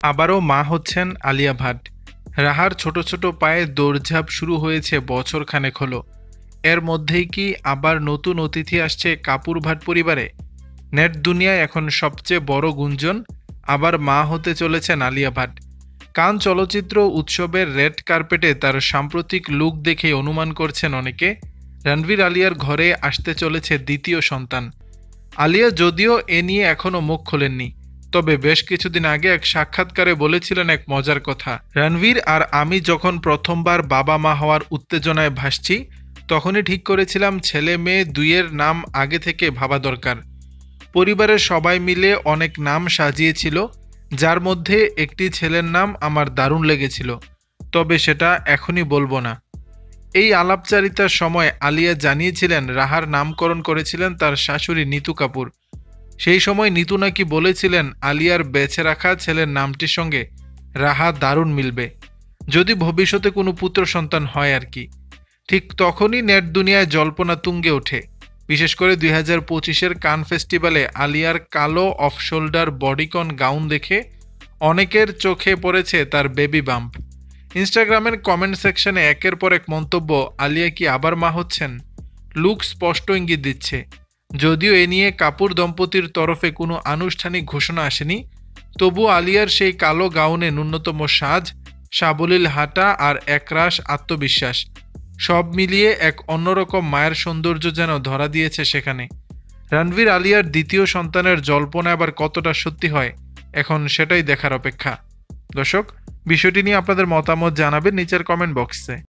আবারও মা হচ্ছেন আলিয়া ভাট। রাহার ছোট ছোট পায়ে দৌড়ঝাঁপ শুরু হয়েছে বছর খানেক হলো। এর মধ্যেই কি আবার নতুন অতিথি আসছে কাপুর ভাট পরিবারে? নেট দুনিয়ায় এখন সবচেয়ে বড় গুঞ্জন, আবার মা হতে চলেছেন আলিয়া ভাট। কান চলচ্চিত্র উৎসবের রেড কার্পেটে তার সাম্প্রতিক লুক দেখেই অনুমান করছেন অনেকে, রণবীর আলিয়ার ঘরে আসতে চলেছে দ্বিতীয় সন্তান। আলিয়া যদিও এ নিয়ে এখনও মুখ খোলেননি, তবে বেশ কিছুদিন আগে এক সাক্ষাৎকারে বলেছিলেন এক মজার কথা। রণবীর আর আমি যখন প্রথমবার বাবা মা হওয়ার উত্তেজনায় ভাসছি, তখনই ঠিক করেছিলাম ছেলে মেয়ে দুইয়ের নাম আগে থেকে ভাবা দরকার। পরিবারের সবাই মিলে অনেক নাম সাজিয়েছিল, যার মধ্যে একটি ছেলের নাম আমার দারুণ লেগেছিল, তবে সেটা এখনই বলবো না। এই আলাপচারিতার সময় আলিয়া জানিয়েছিলেন রাহার নামকরণ করেছিলেন তার শাশুড়ি নিতু কাপুর। সেই সময় নিতু নাকি বলেছিলেন আলিয়ার বেছে রাখা ছেলের নামটির সঙ্গে রাহা দারুণ মিলবে, যদি ভবিষ্যতে কোনো পুত্র সন্তান হয় আর কি। ঠিক তখনই নেট দুনিয়ায় জল্পনা তুঙ্গে ওঠে, বিশেষ করে 2025-এর কান ফেস্টিভ্যালে আলিয়ার কালো অফ শোল্ডার বডিকন গাউন দেখে অনেকের চোখে পড়েছে তার বেবি বাম্প। ইনস্টাগ্রামের কমেন্ট সেকশনে একের পর এক মন্তব্য, আলিয়া কি আবার মা হচ্ছেন? লুক স্পষ্ট ইঙ্গিত দিচ্ছে। যদিও এ নিয়ে কাপুর দম্পতির তরফে কোনো আনুষ্ঠানিক ঘোষণা আসেনি, তবু আলিয়ার সেই কালো গাউনে ন্যূনতম সাজ, সাবলীল হাঁটা আর একরাশ আত্মবিশ্বাস, সব মিলিয়ে এক অন্যরকম মায়ের সৌন্দর্য যেন ধরা দিয়েছে সেখানে। রণবীর আলিয়ার দ্বিতীয় সন্তানের জল্পনা আবার কতটা সত্যি হয়, এখন সেটাই দেখার অপেক্ষা। দর্শক, বিষয়টি নিয়ে আপনাদের মতামত জানাবেন নিচের কমেন্ট বক্সে।